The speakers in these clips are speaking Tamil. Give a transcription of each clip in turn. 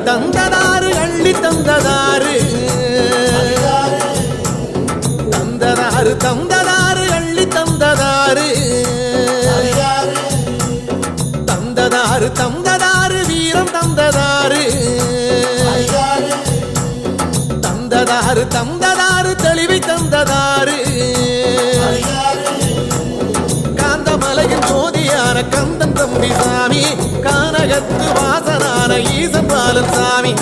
தந்ததாரு அள்ளி தந்ததாரு தந்ததாரு தந்ததாரு அள்ளி தந்ததாரு தந்ததாரு தந்ததாரு வீரம் தந்ததாரு தந்ததாரு தந்ததாரு தெளிவை தந்ததாரு காந்தமலையின் ஜோதியான கந்தன் தம்பி சாமி கானகத்து வாசனான ஈசன் பாலன் சாமி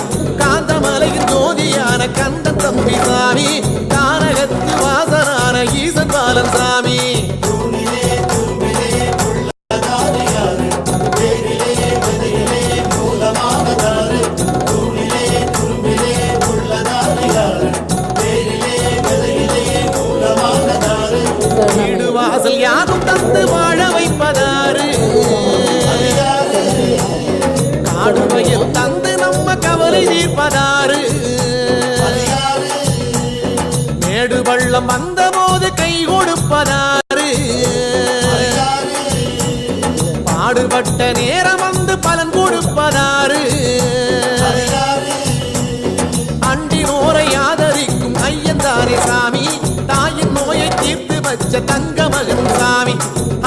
காந்தமலையின் ஜோதியான கந்தன் தம்பி சாமி கானகத்து வாசனான ஈசன் பாலன் சாமி வீடு வாசல் யாரும் தந்து வாழ வைப்பதாரு காடு வயல் தந்து நம்ம கவலை தீர்ப்பதாரு மேடு பள்ளம் வந்த போது கை கொடுப்பதாரு பாடுபட்ட நேரம் வந்து பலன் கொடுப்பதாரு அண்டினோரை ஆதரிக்கும் ஐயன்தானே சாமி தாயின் நோயை தீர்த்து வச்ச தங்க மகன் சாமி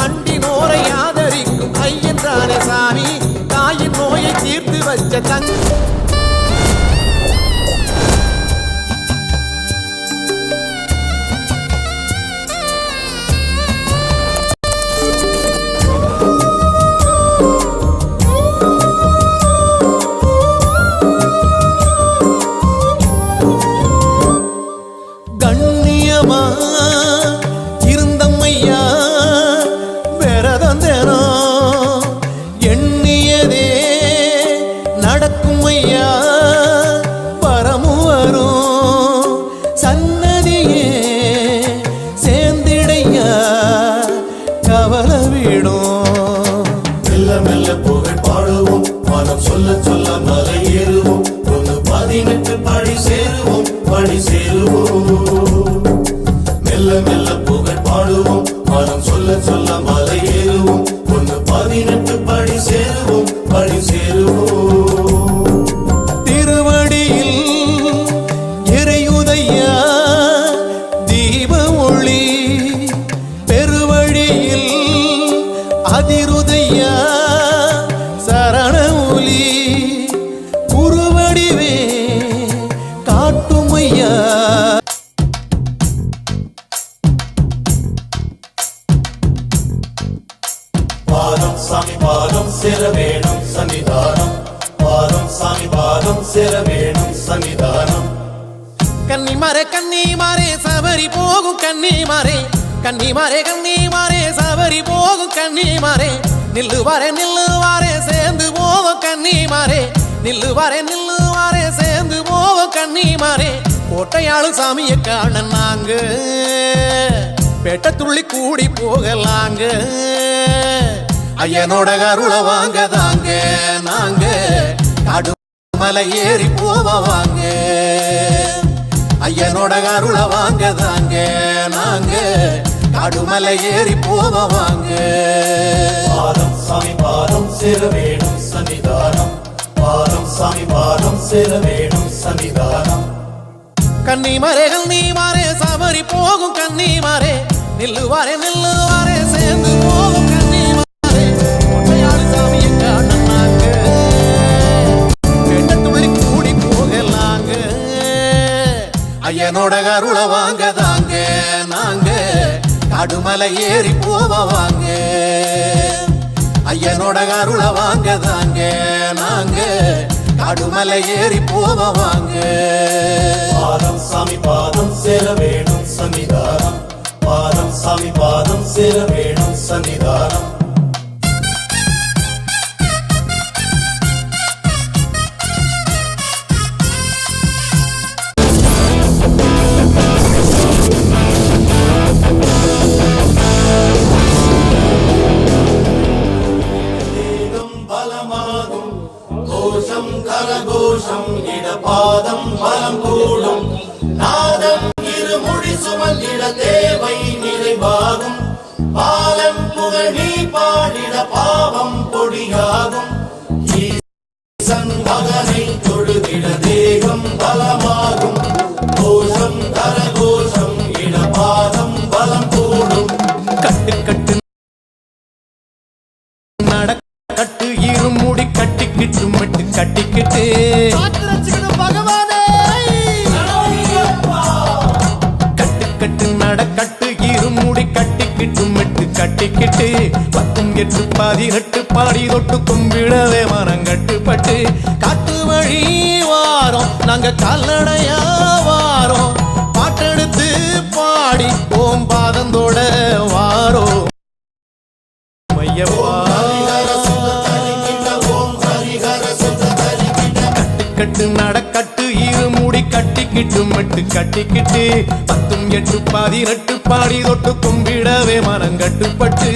அண்டினோரை ஆதரிக்கும் ஐயன்தானே சாமி தாயின் நோயை தீர்த்து வச்ச தங்க கன்னிமாரே சபரி போகும் கன்னிமாரே கன்னிமாரே கன்னிமாரே சபரி போகும் கன்னிமாரே நில்லுவாரே சேர்ந்து போவோம் கன்னிமாரே நில்லுவாரே சேர்ந்து போவோம் கன்னிமாரே கோட்டையாளு சாமியை காண நாங்க பெட்ட துள்ளி கூடி போகலாங்க ஐயனோட கருளை வாங்க தாங்க நாங்க காடுமலை ஏறி போவாங்க ஐயனோட கருளை வாங்க தாங்க நாங்க காடுமலை ஏறி போவாங்க பாதம் சாமி பாதம் சேர வேணும் சன்னிதானம் பாதம் சாமி பாதம் சேர வேணும் சன்னிதானம் கன்னிமாரே சபரி போகும் கன்னிமாரே நில்லுவாரே சேர்ந்து போகும் கன்னிமாரே கோட்டையாளு சாமியை காண நாங்க பெட்ட துள்ளி கூடி போகலாங்க ஐயனோட கருளை வாங்க தாங்க நாங்க காடுமலை ஏறி போவாங்க ஐயனோட கருளை வாங்க தாங்க நாங்க காடுமலை ஏறி போவாங்க பாதம் சாமி பாதம் சேர வேணும் சன்னிதானம் பாதம் சாமி பாதம் சேர வேணும் சன்னிதானம் கரகோஷம் இடபாதம் பலம் கூடும் நாதம் இருமொழி சுமந்திட தேவை நிறைவாகும் பாலம் புகழி பாடிட பாவம் பொடியாகும் ஈசன் மகனை தொழுதிட தேகம் பலமாகும் கோஷம் கரகோஷம் இடபாதம் பலம் கூடும் கட்டு கட்டு நடக்கட்டு இருமுடி கட்டிக்கிட்டு மட்டு கட்டிக்கிட்டு கட்டு கட்டு நடக்கட்டு இருமுடி கட்டிக்கிட்டு மட்டு கட்டிக்கிட்டு 10 8 18 பாடி தொட்டு கும்பிடவே மனம் கட்டுப்பட்டு காட்டு வழி வாரோம் நாங்க கால்நடையா வாரோம் பாட்டெடுத்து பாடி ஓம் பாதந்தோட வாரோம் ஐயப்பா கட்டு நடக்கட்டு இருமுடி கட்டிக்கிட்டு மட்டு கட்டிக்கிட்டு 10 8 18 பாடி தொட்டு கும்பிடவே மனம் கட்டுப்பட்டு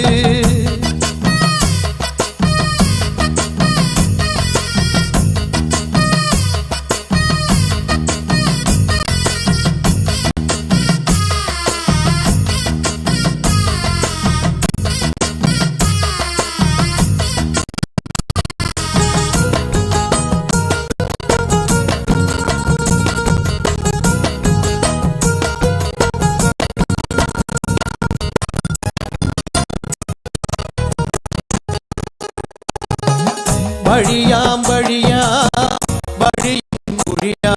வழியாம் வழியா வழியும் குழியா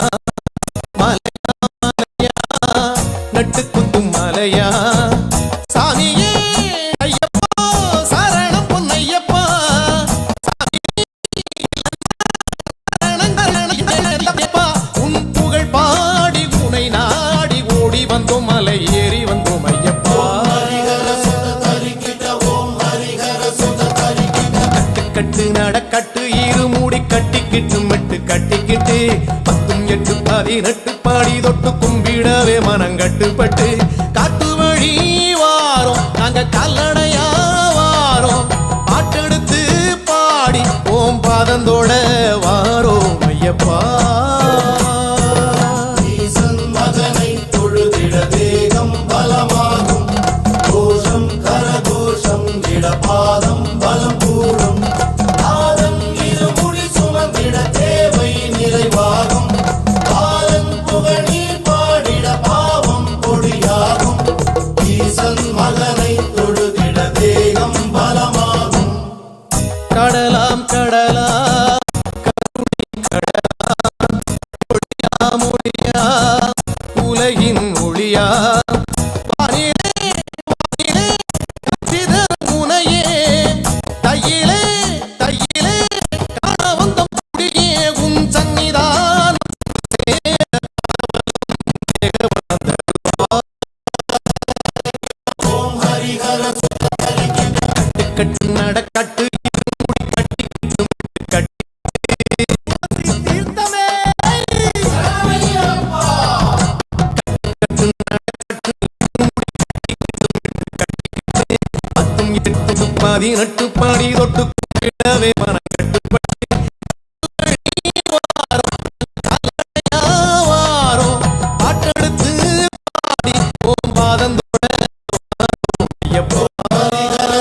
மலையா மலையா நட்டு குத்தும் மலையா சாமியே ஐயப்பா சரணம் பொன்னையப்பா உன் புகழ் பாடி உனை நாடி ஓடி வந்தோம் மலை ஏறி வந்தோம் ஐயப்பா கட்டு நடக்கட்டு இருமுடி கட்டிக்கிட்டு மட்டு கட்டிக்கிட்டு 10 8 18 பாடி தொட்டு கும்பிடவே மனம் கட்டுப்பட்டு காட்டு வழி வாரோம் நாங்க கால்நடையா வாரோம் பாட்டெடுத்து பாடி ஓம் பாதந்தோட வாரோம் ஐயப்பா மகனை தொழுதிட தேகம் பலமாகும் கோஷம் கரகோஷம் இடபாதம் பலம் கூடும் நாதம் இருமுடி சுமந்திட தேவை நிறைவாகும் பாலன் புகழி பாடிட பாவம் பொடியாகும் ஈசன் மகனை தொழுதிட தேகம் பலமாகும் கடலாம் கடலா கருணை கடலா ஒளியா மொழியா உலகின் ஒளியா வானிலே வானிலே கற்பித முனையே தையிலே தையிலே காண வந்த முடியே உன் சன்னிதான் ஓம் ஹரிஹர கட்டு நடக்கட்டு இருமுடி கட்டிக்கிட்டு கட்டி தீர்த்தமே கட்டு நடக்கட்டு இருமுடி கட்டிக்கிட்டு 10 8 பாடி தொட்டு கும்பிடவே மனம் கட்டுப்பட்டு வாரோம் பாட்டெடுத்து பாடி ஓம் பாதந்தோட ஐயப்பா ஓம் ஹரிஹர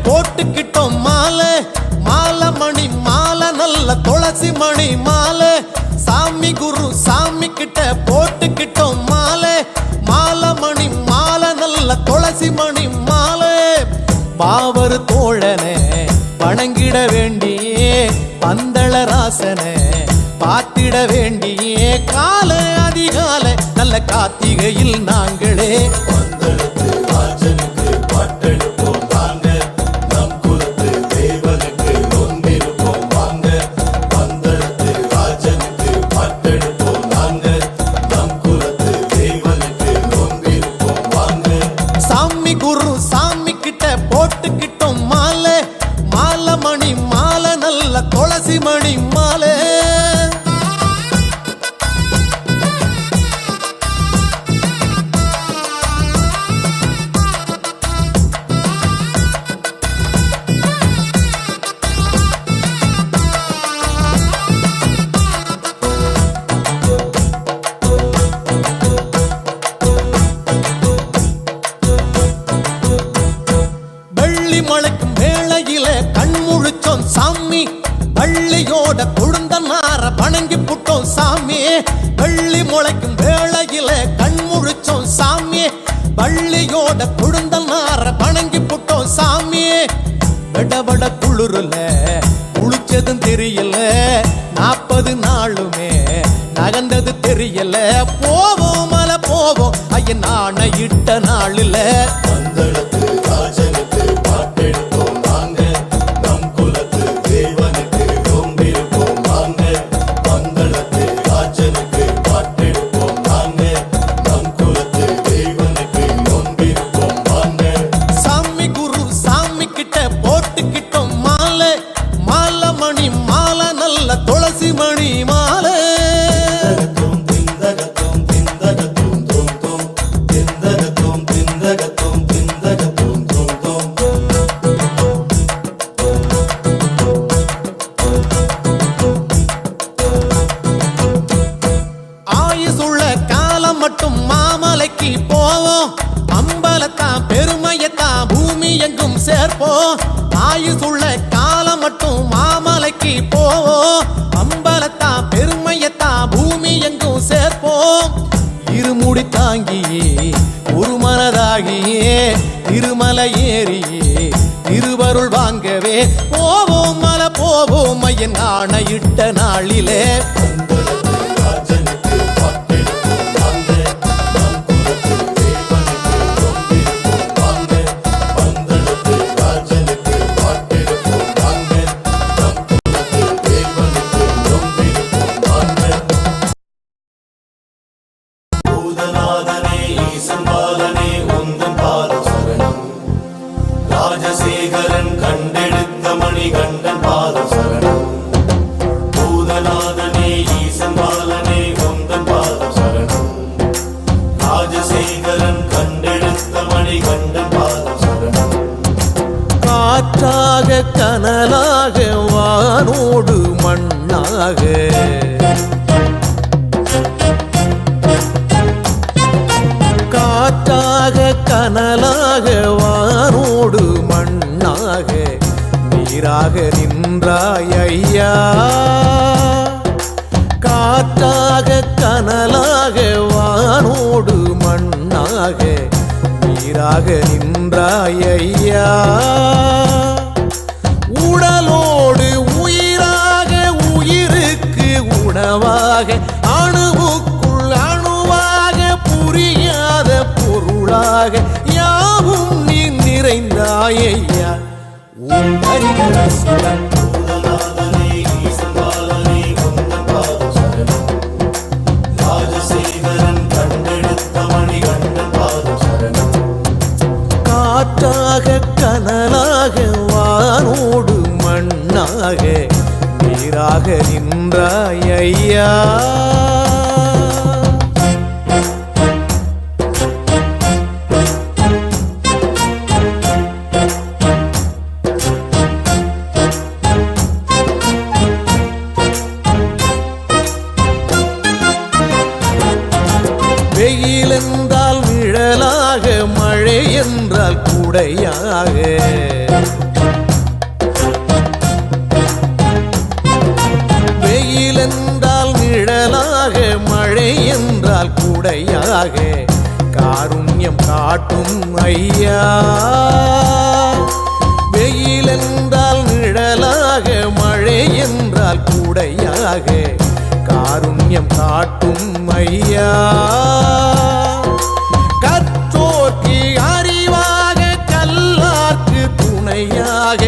போட்டுக்கிட்டோம் மாலை மாலை மணி மாலை நல்ல துளசி மணி மாலை சாமி குரு சாமி கிட்ட போட்டுக்கிட்டோம் மாலை மாலை மணி மாலை நல்ல துளசி மணி மாலை பாவர் தோழனே வாசனை பார்த்திட வேண்டிய கால அதிகாலை நல்ல கார்த்திகையில் நாங்களே பந்தளத்து ராஜனுக்கு பாட்டெடுப்போம் வாங்க நம் குலத்து தேவனுக்கு நொந்திருப்போம் வாங்க பந்தளத்து ராஜனுக்கு பாட்டெடுப்போம் வாங்க நம் குலத்து தேவனுக்கு நொந்திருப்போம் வாங்க சாமி குரு சாமி கிட்ட போட்டுக்கிட்டோம் மாலை மாலை மணி மாலை நல்ல துளசி மணி மாலை வெள்ளி மழைக்கும் வேளையில கண் முழிச்சோம் சாமி பள்ளியோட குழுந்த நார வணங்கி புட்டோம் சாமி வெள்ளி முளைக்கும் வேளையில கண் முழிச்சோம் சாமி பள்ளியோட குழுந்த நார வணங்கி புட்டோம் சாமி விடவட குளிரல குளிச்சதும் தெரியல 40 நாளுமே நகர்ந்தது தெரியல போவோம் மலை போவோம் ஐயன் ஆணையிட்ட நாளில் பந்தளத்து ராஜனுக்கு பாட்டெடுப்போம் வாங்க நம் குலத்து தேவனுக்கு நொந்திருப்போம் வாங்க பந்தளத்து ராஜனுக்கு பாட்டெடுப்போம் வாங்க நம் குலத்து தேவனுக்கு நொந்திருப்போம் வாங்க சாமி குரு சாமி கிட்ட போட்டுக்கிட்டோம் மாலை மாலை மணி மாலை நல்ல துளசி மணி மாலை திந்தகத்தும் திந்தகத்தும் தோம் தோம் திந்தகத்தும் திந்தகத்தும் திந்தகத்தும் தோம் தோம் ஆயுசுள்ள காலம் மட்டும் மாமலைக்கு போவோம் அம்பலத்தான் பெருமையத்தான் பூமி எங்கும் சேர்ப்போம் ஆயுசுள்ள காலம் மட்டும் மாமலைக்கு போவோம் அம்பலத்தான் பெருமையத்தான் பூமி எங்கும் சேர்ப்போம் இருமுடி தாங்கியே ஒரு மனதாகியே திருமலை ஏறியே திருவருள் வாங்கவே போவோம் மலை போவோம் ஐயன் ஆணையிட்ட நாளிலே பந்தளத்து ராஜனுக்கு பாட்டெடுப்போம் வாங்க நம் குலத்து தேவனுக்கு நொந்திருப்போம் வாங்க பந்தளத்து ராஜனுக்கு பாட்டெடுப்போம் வாங்க நம் குலத்து தேவனுக்கு நொந்திருப்போம் வாங்க பூதநாதனே ஈசன் பாலனே உந்தன் பாதம் சரணம் ராஜசேகரன் கண்டெடுத்த மணிகண்டன் பாதம் சரணம் பூதநாதனே ஈசன் பாலனே உந்தன் பாதம் சரணம் ராஜசேகரன் கண்டெடுத்த மணிகண்டன் பாதம் சரணம் காற்றாக கனலாக வானோடு மண்ணாக காற்றாக கனலாக வானோடு மண்ணாக நீராக நின்றாய் ஐயா காற்றாக கனலாக வானோடு மண்ணாக நீராக நின்றாய் ஐயா உடலோடு உயிராக உயிருக்கு உணவாக அணுவுக்குள் அணுவாக புரியாத பொருளாக யாவும் நீ நிறைந்தாய் ஐயா உன் ஹரிஹர சுதன் பூதநாதனே ஈசன் பாலனே உந்தன் பாதம் சரணம் ராஜசேகரன் கண்டெடுத்த மணிகண்டன் பாதம் சரணம் காற்றாக கனலாக வானோடு மண்ணாக நீராக நின்றாய் ஐயா வெயில் என்றால் நிழலாக மழை என்றால் குடையாக வெயில் என்றால் நிழலாக மழை என்றால் குடையாக காருண்யம் காட்டும் ஐயா வெயில் என்றால் நிழலாக காற்றாக மழை என்றால் கூடையாக காருண்யம் காட்டும் ஐயா கற்றோர்க்கு அறிவாக கல்லார்க்கு துணையாக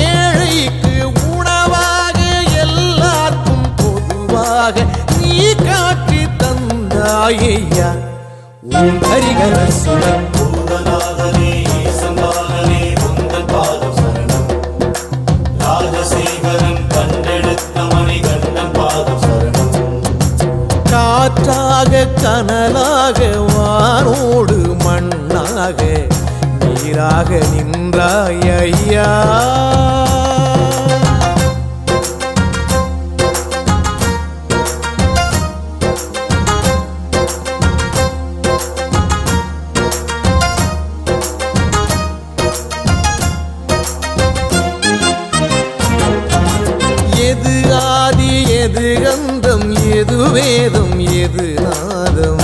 ஏழைக்கு உணவாக எல்லாருக்கும் பொதுவாக நீ காட்சி தந்தாயையா உன் ஹரிகர சுடன் பூதநாதனே ஈசம்பாலனே உந்தன் பாதம் சரணம் ராஜசேகரன் கண்டெடுத்த மணிகண்டன் பாதம் சரணம் காற்றாக கனலாக வானோடு மண்ணாக நீராக நின்றாய் ஐயா எது ஆதி எது கந்தம் எது வேதம் எது நாதம்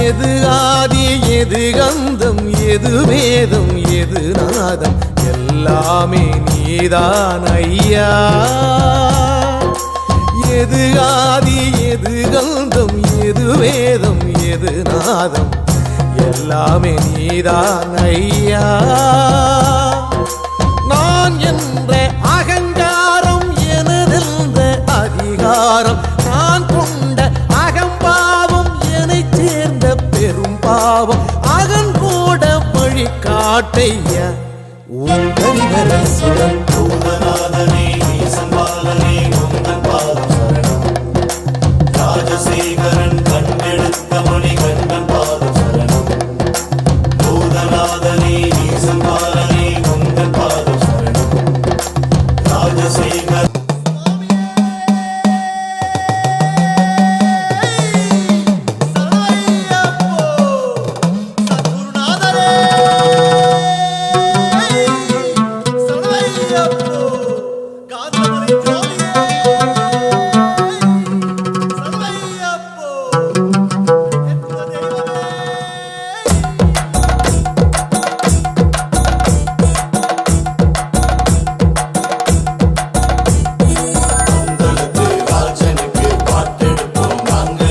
எது ஆதி எது கந்தம் எது வேதம் எது நாதம் எல்லாமே நீதான் ஐயா எது ஆதி எது கந்தம் எது வேதம் எது நாதம் எல்லாமே நீதான் ஐயா நான் என்ற அகங்காரம் எனதென்ற அதிகாரம் நான் கொண்ட அகம்பாவம் என்னைச் சேர்ந்த பெரும் பாவம் அகங்கோட வழி காட்டையா உன் ஹரிஹர சுடன் பூதநாதனே ஈசம்பாலனே உந்தன் பாதம் சரணம் ராஜசேகரன் கண்டெடுத்த மணிகண்டன் பாதம் சரணம் பூதநாதனே ஈசம்பாலனே உந்தன் பாதம் சரணம் ராஜசேகரன் உங்களுக்கு ராஜனுக்கு பாட்டெடுப்போம் நாங்க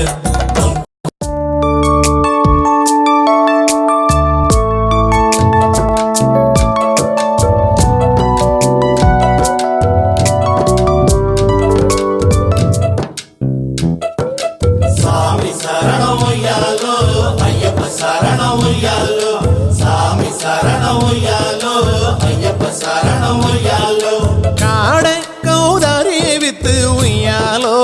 சாமி சரணம் உய்யாலோ ஐயப்ப சரணம் உய்யாலோ சாமி சரணம் உய்யாலோ ஐயப்ப சரணம் உய்யாலோ காடை கௌதாரி வித்து உய்யாலோ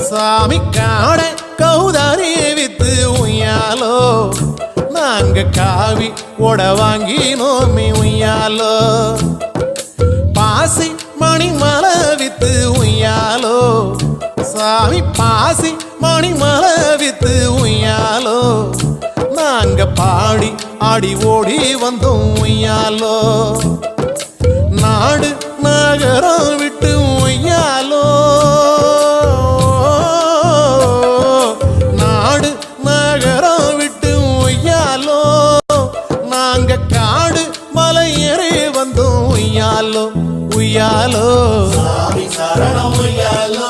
சாமி காடை கௌதாரி வித்து உய்யாலோ நாங்க காவி கொட வாங்கினோமி உய்யாலோ பாசி மணி மலை வித்து உய்யாலோ சாமி பாசி மணி மலை வித்து உய்யாலோ நாங்க பாடி ஆடி ஓடி வந்தோம் உய்யாலோ நாடு நகரம் விட்டு உய்யாலோ நாடு நகரம் விட்டு உய்யாலோ நாங்க காடு மலை ஏறி வந்தோம் உய்யாலோ உய்யாலோ சாமி சரணம் உய்யாலோ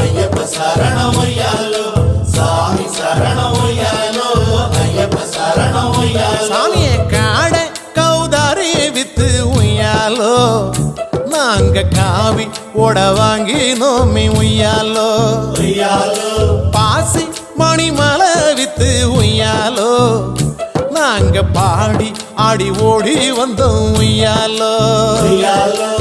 ஐயப்ப சரணம் உய்யாலோ சாமி சரணம் உய்யாலோ ஐயப்ப சரணம் உய்யாலோ சாமிய காடை கௌதாரி வித்து உய்யாலோ நாங்க காவி ஓட வாங்கினோமி உய்யாலோ உய்யாலோ பாசி மணி மலை வித்து உய்யாலோ நாங்க பாடி ஆடி ஓடி வந்தோம் உய்யாலோ உய்யாலோ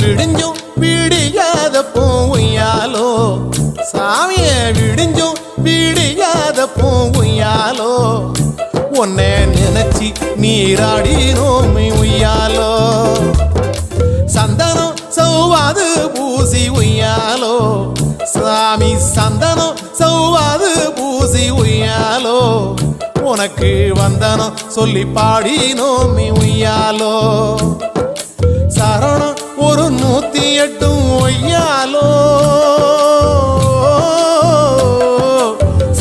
விடிஞ்சும் விடியாத பூயாலோ சாமிய விடிஞ்சும் விடியாத பூயாலோ உன்னை நினைச்சி நீராடினோம் உய்யாலோ சாமி சந்தனம் சௌவாது பூசி உய்யாலோ உனக்கு வந்தனம் சொல்லி பாடினோமி உய்யாலோ சரணம் ஒரு 108 ஒய்யாலோ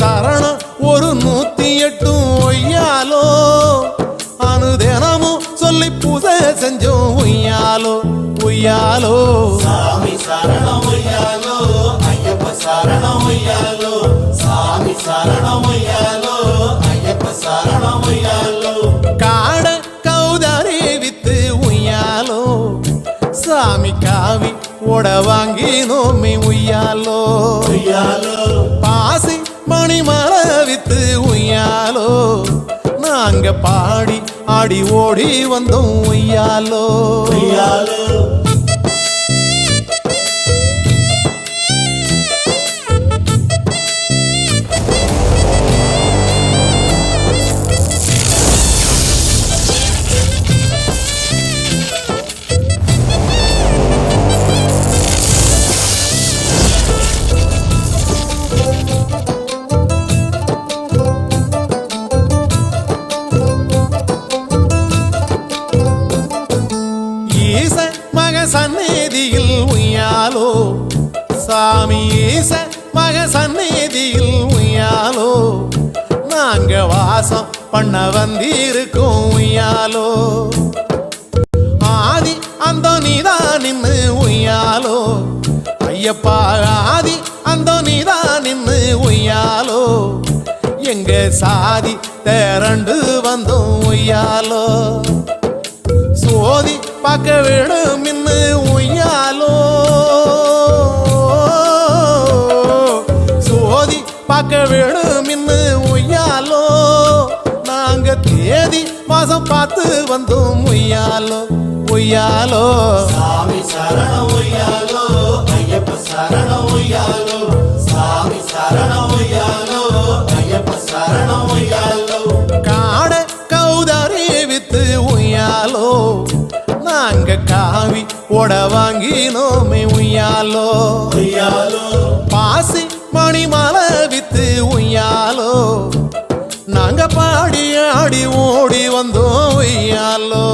சரணம் ஒரு 108 ஒய்யாலோ அனுதினமும் சொல்லி பூசை செஞ்சோம் உய்யாலோ உய்யாலோ சாமி சரணம் உய்யாலோ ஐயப்ப சரணம் உய்யாலோ சாமி சரணம் உய்யாலோ ஐயப்ப சரணம் உய்யாலோ காட கௌதாரி வித்து உய்யாலோ சாமி காவி ஓட வாங்கினோமி உய்யாலோ உய்யாலோ பாசி மணிமலை வித்து உய்யாலோ நாங்க பாடி ஆடி ஓடி வந்தோம் உய்யாலோ உய்யாலோ ஈச மக சந்நிதியில் உய்யாலோ சாமி ஈச மக சந்நிதியில் உய்யாலோ நாங்க வாசம் பண்ண வந்திருக்கோம் உய்யாலோ ஆதி அந்த நீதான் நின்னு உய்யாலோ ஐயப்பா ஆதி அந்த நீதான் நின்னு உய்யாலோ எங்க சாதி திரண்டு வந்தோம் உய்யாலோ சோதி பார்க்க வேணும் இன்னு உய்யாலோ சோதி பார்க்க வேணும் இன்னு உய்யாலோ நாங்க தேதி மாசம் பார்த்து வந்தோம் உய்யாலோ உய்யாலோ சாமி சரணம் உய்யாலோ ஐயப்ப சரணம் உய்யாலோ சாமி சரணம் உய்யாலோ ஐயப்ப சரணம் உய்யாலோ காட கௌதாரி வித்து உய்யாலோ நாங்க காவி ஓட வாங்கினோமே உய்யாலோ உய்யாலோ பாசி மணிமலை வித்து உய்யாலோ நாங்க பாடி ஆடி ஓடி வந்தோம் உய்யாலோ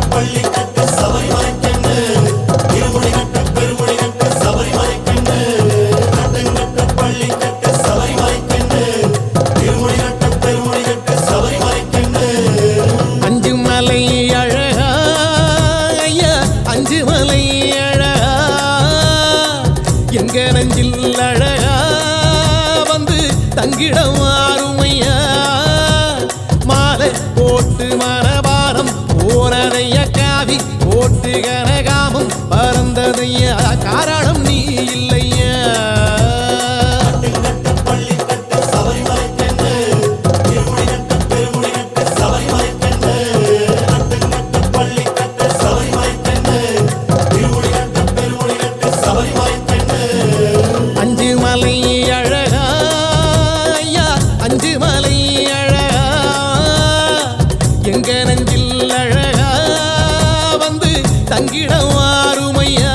பள்ளி கட்டு சபரிமலை கண்டு இருமுடி கட்டு பெருமுடி கட்டு சபரிமலை கண்டு கட்டுங்கட்டு பள்ளி கட்டு சபரிமலை கண்டு இருமுடி கட்டு பெருமுடி கட்டு சபரிமலை கண்டு அஞ்சு மலை அழகா ஐயா அஞ்சு மலை அழகா எங்க நெஞ்சில் அழகா வந்து தங்கிடம் ஆறுமையா மாலை போட்டு மனபாரம் போனதைய காவி போட்டு கனகாமம் பறந்ததையா காரணம் நீ இல்லையா கட்டுங்கட்டு பள்ளி கட்டு சபரிமலை கண்டு இருமுடி கட்டு பெருமுடி கட்டு சபரிமலை கண்டு கட்டுங்கட்டு பள்ளி கட்டு சபரிமலை கண்டு இருமுடி கட்டு பெருமுடி கட்டு சபரிமலை கண்டு அஞ்சு மலை அழகா ஐயா அஞ்சு மலை அழகா எங்க நெஞ்சில் அழகா வந்து தங்கிடம் ஆறுமையா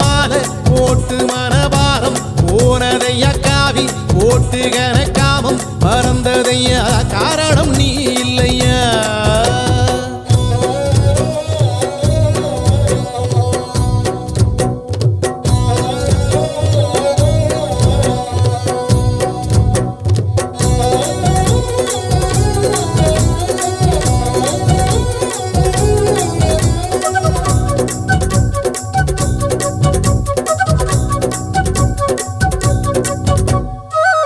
மாலை போட்டு மனபாரம் போனதையா காவி போட்டு கனகாமம் பறந்ததையா காரணம் நீ இல்லையா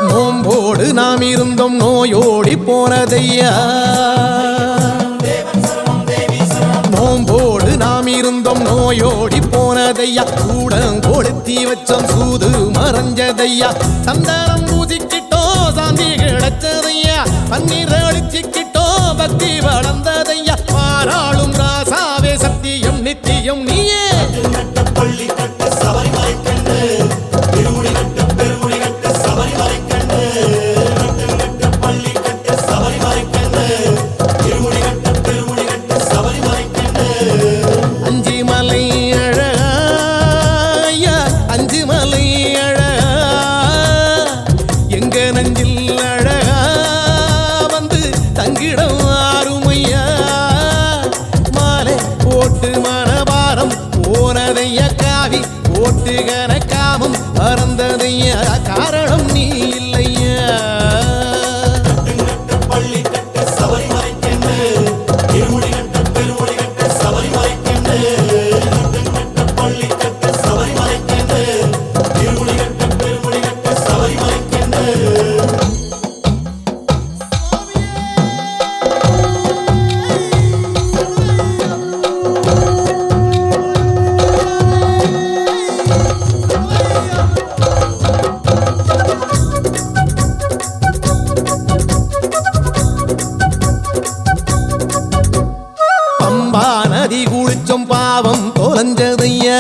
நோம்போடு நாம் இருந்தோம் நோயோடி போனதையா நோம்போடு நாம் இருந்தோம் நோயோடி போனதையா கூடம் கொடுத்தி வச்சோம் சூது மறைஞ்சதையா சந்தனம் பூசிக்கிட்டோம் சாந்தி கிடைச்சதையா பன்னீர் அடிச்சு வளர்த்தி வளர்ந்ததையா பாராளும் ராசாவே சத்தியம் நித்தியம் நீயே பள்ளி கட்டு சபரிமலை கண்டு திருமுடி கட்டு பெருமுடி கட்டு சபரிமலை கண்டு பள்ளி கட்டு சபரிமலை கண்டு திருமுடி கட்டு பெருமுடி கட்டு சபரிமலை கண்டு அஞ்சு மலை அழகா அஞ்சு மலை அழகா எங்க நெஞ்சில் அழகா வந்து தங்கிடம் ஆறுமையா மாலை போட்டு மனபாரம் போனதையா காவி போட்டு கனக்காமம் பறந்ததையா காரணம் நீ இல்லையா பள்ளி கட்டு சபரிமலை கண்டு திருமுடி கட்டு பெருமுடி கட்டு சபரிமலை கண்டு பள்ளி கட்டு சபரிமலை கண்டு திருமுடி கட்டு பெருமுடி கட்டு சபரிமலை கண்டு பம்பா நதி குளிச்சோம் பாவம் தொலைஞ்சதையா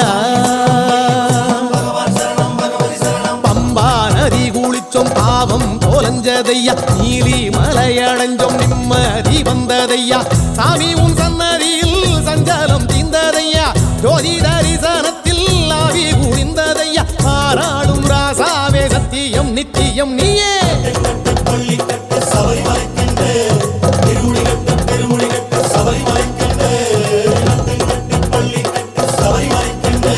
பம்பா நதி குளிச்சோம் பாவம் தொலைஞ்சதையா நீலி மலை அடைஞ்சோம் நிம்மதி வந்ததையா சாமி உன் சன்னதியில் சஞ்சலம் தீர்ந்ததையா ஜோதி தரிசனத்தில் ஆவி குளிந்ததையா பாராளும் ராசாவே சத்தியம் நித்தியம் நீயே பள்ளி கட்டு சபரிமலை கண்டு திருமுடி கட்டு பெருமுடி கட்டு சபரிமலை கண்டு பள்ளி கட்டு சபரிமலை கண்டு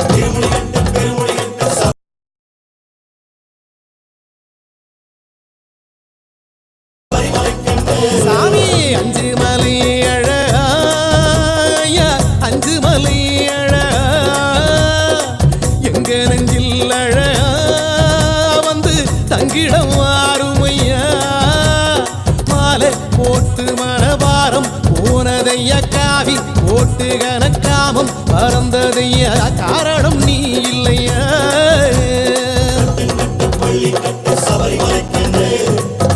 திருமுடி கட்டு பெருமுடி கட்டு சபரிமலை கண்டு சாமி அஞ்சு மலை அழகா அஞ்சு மலை அழகா எங்க நெஞ்சில் அழகா வந்து தங்கிடம் ஆறுமையா மாலை போட்டு மனபாரம் போனதையா காவி போட்டு கனக்காமம் பறந்ததையா காரணம் நீ இல்லையா பள்ளி கட்டு சபரிமலை கண்டு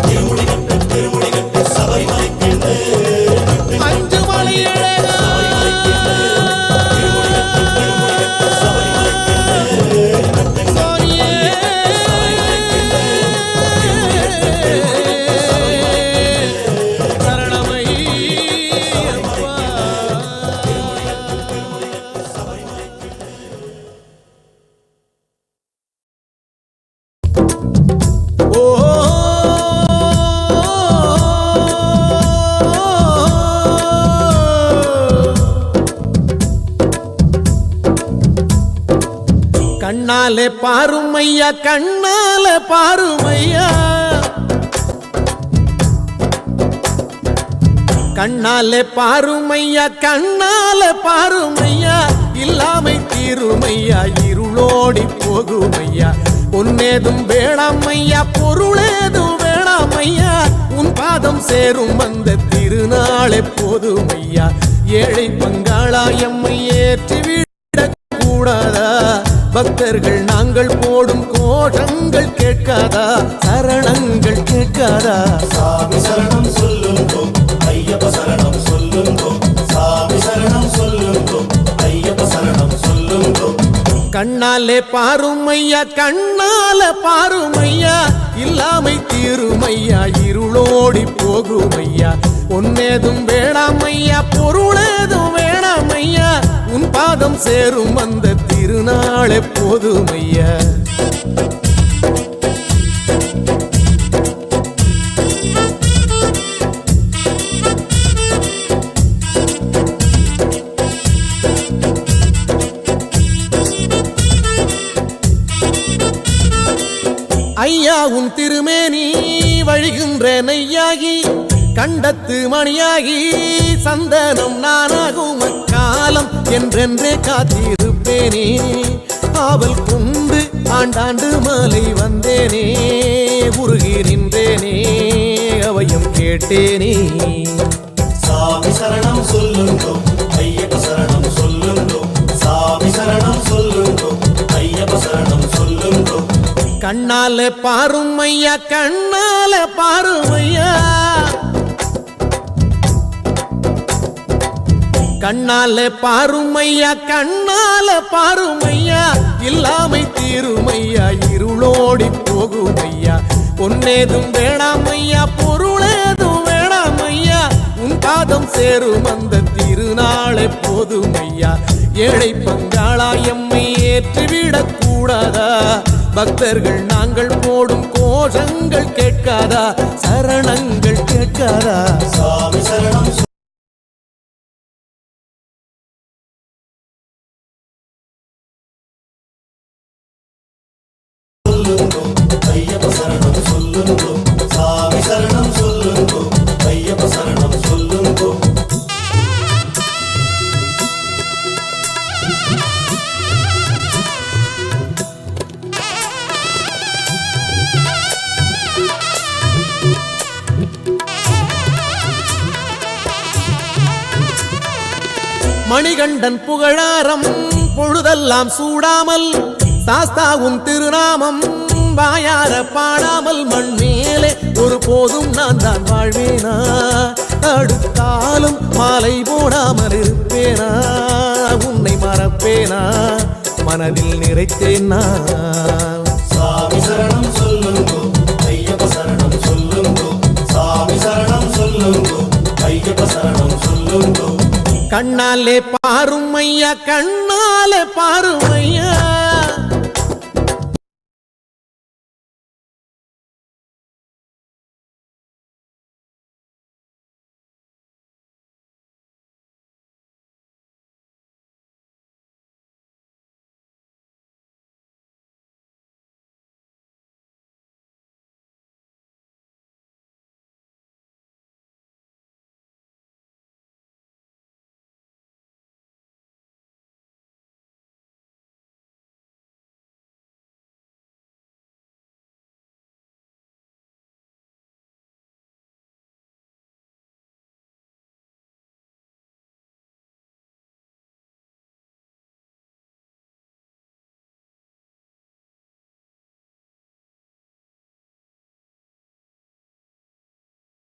திருமுடி கட்டு பெருமுடி கட்டு சபரிமலை கண்டு அஞ்சு மலை அழகா சாமியே சரணமையப்பா. ஓ கண்ணாலே பாருமையா கண்ணாலே பாருமையா கண்ணாலே பாருமையா கண்ணாலே பாருமையா இல்லாமை தீருமையா இருளோடி போகுமையா பொன்னேதும் வேணாமையா பொருளேதும் வேணாமையா உன் பாதம் சேரும் அந்த திருநாளே போதுமையா ஏழை பங்காளா எம்மை ஏற்றிவிடக் கூடாதா பக்தர்கள் நாங்கள் போடும் கோஷங்கள் கேட்காதா சரணங்கள் கேட்காதா சாமி சரணம் சொல்லுங்கோ ஐயப்ப சரணம் சொல்லுங்கோ சாமி சரணம் சொல்லுங்கோ ஐயப்ப சரணம் சொல்லுங்கோ கண்ணாலே பாருமையா கண்ணாலே பாருமையா இல்லாமை தீருமையா இருளோடி போகுமையா பொன்னேதும் வேணாமையா பொருளேதும் வேணாமையா உன் பாதம் சேரும் அந்த திருநாளே போதுமையா ஐயா உன் திருமேனி வழிகின்ற நெய்யாகி கண்டத்து மணியாகி சந்தனம் நானாகும் அக்காலம் என்றென்றே காத்திருப்பேனே ஆவல் கொண்டு ஆண்டாண்டு மாலை வந்தேனே உருகி நின்றேனே அவையும் கேட்டேனே சாமி சரணம் சொல்லுங்கோ ஐயப்ப சரணம் சொல்லுங்கோ சாமி சரணம் சொல்லுங்கோ ஐயப்ப சரணம் சொல்லுங்கோ கண்ணால பாருமையா கண்ணால பாருமையா கண்ணால பாருமையா கண்ணால பாருமையா இல்லாமை தீருமையா இருளோடி போகுமையா பொன்னேதும் வேணாமையா பொருளேதும் வேணாமையா உன் பாதம் சேரும் அந்த திருநாளை போதுமையா ஏழை பங்காளா எம்மை ஏற்றிவிடக் கூடாதா பக்தர்கள் நாங்கள் போடும் கோஷங்கள் கேட்காதா சரணங்கள் கேட்காதா சாமி சரணம் சொல்லுங்கோ ஐயப்ப சரணம் சொல்லுங்கோ சாமி சரணம் சொல்லுங்கோ ஐயப்ப சரணம் சொல்லுங்கோ மணிகண்டன் புகழாரம் பொழுதெல்லாம் சூடாமல் சாஸ்தாவும் திருநாமம் வாயார பாடாமல் மண் மேலே ஒரு போதும் நான் தான் வாழ்வேனா அடுத்தாலும் மாலை போடாமல் இருப்பேனா உன்னை மறப்பேனா மனதில் நிறைத்தேனா சாமி சரணம் சொல்லுங்கோ ஐயப்ப சரணம் சொல்லுங்கோ சாமி சரணம் சொல்லுங்கோ ஐயப்ப சரணம் சொல்லுங்கோ கண்ணாலே பாருமையா கண்ணாலே பாருமையா